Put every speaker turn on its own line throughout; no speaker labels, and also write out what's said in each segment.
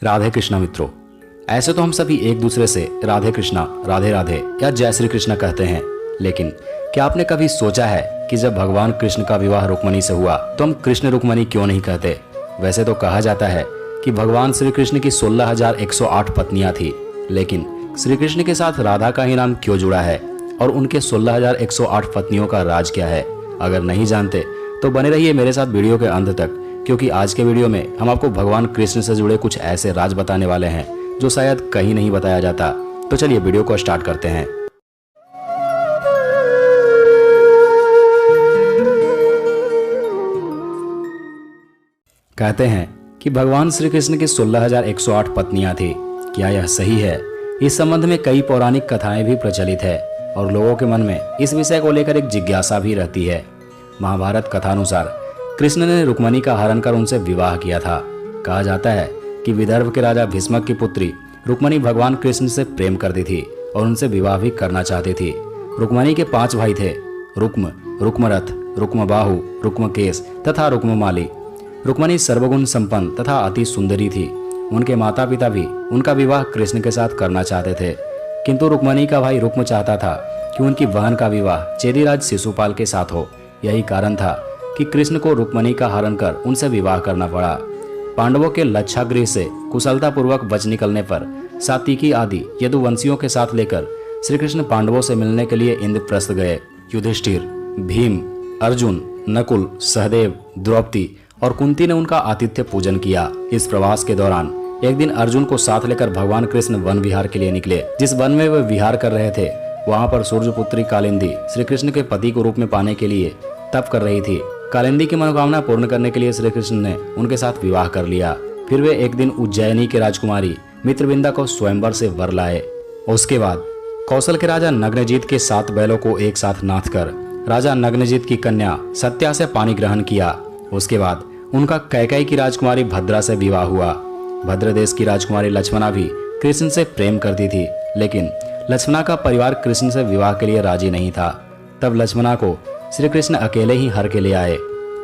राधे कृष्णा मित्रों, ऐसे तो हम सभी एक दूसरे से राधे कृष्णा, राधे राधे या जय श्री कृष्ण कहते हैं, लेकिन क्या आपने कभी सोचा है कि जब भगवान कृष्ण का विवाह रुक्मिणी से हुआ तो हम कृष्ण रुक्मिणी क्यों नहीं कहते। वैसे तो कहा जाता है कि भगवान श्री कृष्ण की 16,108 पत्नियां थी, लेकिन श्री कृष्ण के साथ राधा का ही नाम क्यों जुड़ा है और उनके 16,108 पत्नियों का राज क्या है। अगर नहीं जानते तो बने रहिए मेरे साथ वीडियो के अंत तक, क्योंकि आज के वीडियो में हम आपको भगवान कृष्ण से जुड़े कुछ ऐसे राज बताने वाले हैं जो शायद कहीं नहीं बताया जाता। तो चलिए वीडियो को स्टार्ट करते हैं। कहते हैं कि भगवान श्री कृष्ण की 16,108 पत्नियां थी। क्या यह सही है? इस संबंध में कई पौराणिक कथाएं भी प्रचलित है और लोगों के मन में इस विषय को लेकर एक जिज्ञासा भी रहती है। महाभारत कथानुसार कृष्ण ने रुक्मिणी का हरण कर उनसे विवाह किया था। कहा जाता है कि विदर्भ के राजा भीष्मक की पुत्री रुक्मिणी भगवान कृष्ण से प्रेम करती थी और उनसे विवाह भी करना चाहती थी। रुक्मिणी के 5 भाई थे, रुक्म, रुक्मरथ, रुक्मबाहु, रुक्मकेश तथा रुक्ममाली। रुक्मिणी सर्वगुण संपन्न तथा अति सुंदरी थी। उनके माता पिता भी उनका विवाह कृष्ण के साथ करना चाहते थे, किंतु रुक्मिणी का भाई रुक्म चाहता था कि उनकी बहन का विवाह चेदीराज शिशुपाल के साथ हो। यही कारण था कि कृष्ण को रुक्मिणी का हरण कर उनसे विवाह करना पड़ा। पांडवों के लक्षागृह से कुशलतापूर्वक बच निकलने पर सात्विकी आदि यदुवंशियों के साथ लेकर श्री कृष्ण पांडवों से मिलने के लिए इंद्रप्रस्थ गए। युधिष्ठिर, भीम, अर्जुन, नकुल, सहदेव, द्रौपदी और कुंती ने उनका आतिथ्य पूजन किया। इस प्रवास के दौरान एक दिन अर्जुन को साथ लेकर भगवान कृष्ण वन विहार के लिए निकले। जिस वन में वे विहार कर रहे थे वहां पर सूर्यपुत्री कालिंदी श्री कृष्ण के पति को रूप में पाने के लिए तप कर रही थी। कालिंदी की मनोकामना पूर्ण करने के लिए श्री कृष्ण ने उनके साथ विवाह कर लिया। फिर वे एक दिन उज्जैनी के राजकुमारी मित्रविंदा को स्वयंवर से वर लाए। उसके बाद कौशल के राजा नग्नजीत के 7 बैलों को एक साथ नाथ कर राजा नग्नजीत की कन्या सत्या से पानी ग्रहण किया। उसके बाद उनका कैकेयी की राजकुमारी भद्रा से विवाह हुआ। भद्र देश की राजकुमारी लक्ष्मणा भी कृष्ण से प्रेम करती थी, लेकिन लक्ष्मणा का परिवार कृष्ण से विवाह के लिए राजी नहीं था। तब लक्ष्मणा को श्री कृष्ण अकेले ही हर के ले आए।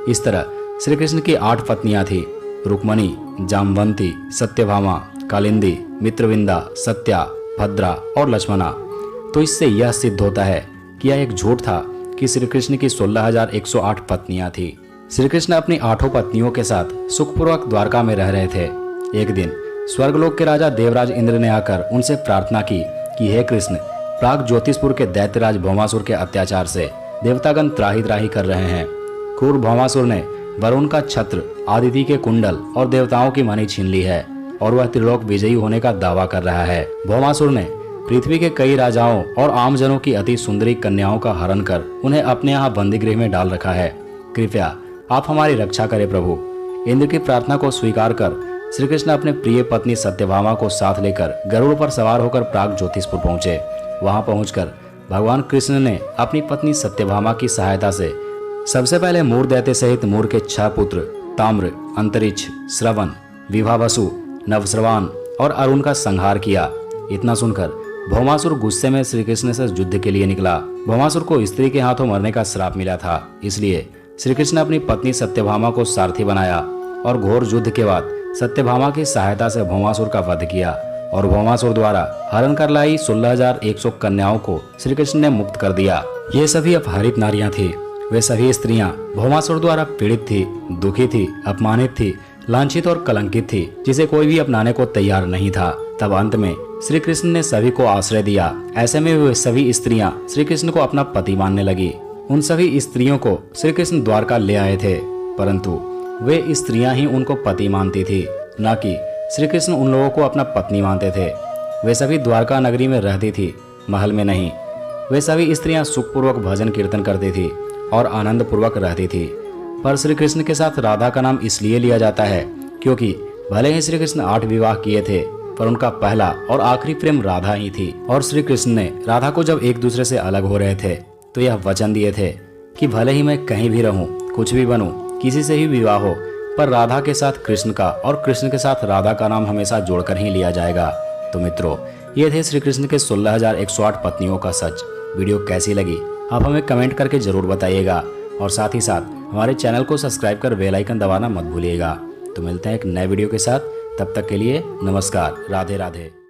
इस तरह श्री कृष्ण की 8 पत्नियां थी, रुक्मिणी, जाम्बवंती, सत्यभामा, कालिंदी, मित्रविंदा, सत्या, भद्रा और लक्ष्मणा। तो इससे यह सिद्ध होता है कि यह एक झूठ था कि श्री कृष्ण की 16,108 पत्नियां थी। श्री कृष्ण अपनी 8 पत्नियों के साथ सुखपूर्वक द्वारका में रह रहे थे। एक दिन स्वर्गलोक के राजा देवराज इंद्र ने आकर उनसे प्रार्थना की कि हे कृष्ण, प्राग ज्योतिषपुर के दैत्यराज भौमासुर के अत्याचार से देवतागण त्राही त्राही कर रहे हैं। क्रूर भौमासुर ने वरुण का छत्र, आदिति के कुंडल और देवताओं की मणि छीन ली है और वह त्रिलोक विजयी होने का दावा कर रहा है। भौमासुर ने पृथ्वी के कई राजाओं और आमजनों की अति सुंदरी कन्याओं का हरण कर उन्हें अपने यहाँ बंदी गृह में डाल रखा है। कृपया आप हमारी रक्षा करें प्रभु। इंद्र की प्रार्थना को स्वीकार कर श्री कृष्ण अपने प्रिय पत्नी सत्यभामा को साथ लेकर गरुड़ पर सवार होकर प्राग ज्योतिषपुर पहुंचे। वहां पहुंचकर भगवान कृष्ण ने अपनी पत्नी सत्यभामा की सहायता से सबसे पहले मूर दैत्य सहित मूर के 6 पुत्र ताम्र, अंतरिक्ष, श्रवण, विभावसु, नवश्रवान और अरुण का संहार किया। इतना सुनकर भौमासुर गुस्से में श्री कृष्ण से युद्ध के लिए निकला। भौमासुर को स्त्री के हाथों मरने का श्राप मिला था, इसलिए श्री कृष्ण ने अपनी पत्नी सत्यभामा को सारथी बनाया और घोर युद्ध के बाद सत्यभामा की सहायता से भौमासुर का वध किया और भौमासुर द्वारा हरण कर लाई 16,100 कन्याओं को श्री कृष्ण ने मुक्त कर दिया। ये सभी अपहरित नारियां थी। वे सभी स्त्रियां भौमासुर द्वारा पीड़ित थी, दुखी थी, अपमानित थी, लांछित और कलंकित थी, जिसे कोई भी अपनाने को तैयार नहीं था। तब अंत में श्री कृष्ण ने सभी को आश्रय दिया। ऐसे में वे सभी स्त्रियां श्री कृष्ण को अपना पति मानने लगी। उन सभी स्त्रियों को श्री कृष्ण द्वारका ले आए थे, परंतु वे स्त्रियां ही उनको पति मानती थी, न कि श्री कृष्ण उन लोगों को अपना पत्नी मानते थे। वे सभी द्वारका नगरी में रहती थी, महल में नहीं। वे सभी स्त्रियां सुखपूर्वक भजन कीर्तन करती थी और आनंद पूर्वक रहती थी। पर श्री कृष्ण के साथ राधा का नाम इसलिए लिया जाता है क्योंकि भले ही श्री कृष्ण 8 विवाह किए थे, पर उनका पहला और आखिरी प्रेम राधा ही थी। और श्री कृष्ण ने राधा को जब एक दूसरे से अलग हो रहे थे तो यह वचन दिए थे कि भले ही मैं कहीं भी रहूं, कुछ भी बनूं, किसी से ही विवाह हो, पर राधा के साथ कृष्ण का और कृष्ण के साथ राधा का नाम हमेशा जोड़कर ही लिया जाएगा। तो मित्रों, ये थे श्री कृष्ण के 16,108 पत्नियों का सच। वीडियो कैसी लगी आप हमें कमेंट करके जरूर बताइएगा और साथ ही साथ हमारे चैनल को सब्सक्राइब कर बेल आइकन दबाना मत भूलिएगा। तो मिलते हैं एक नए वीडियो के साथ, तब तक के लिए नमस्कार, राधे राधे।